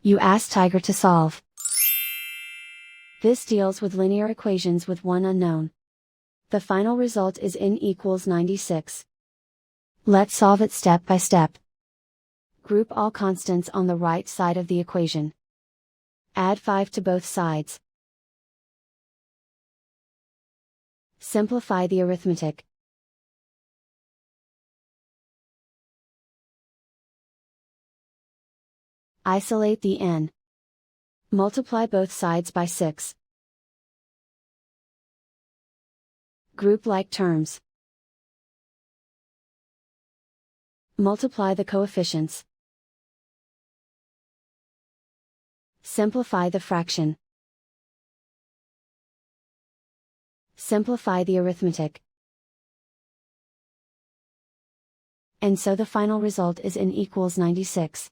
You ask Tiger to solve. This deals with linear equations with one unknown. The final result is n equals 96. Let's solve it step by step. Group all constants on the right side of the equation. Add 5 to both sides. Simplify the arithmetic. Isolate the n. Multiply both sides by 6. Group like terms. Multiply the coefficients. Simplify the fraction. Simplify the arithmetic. And so the final result is n equals 96.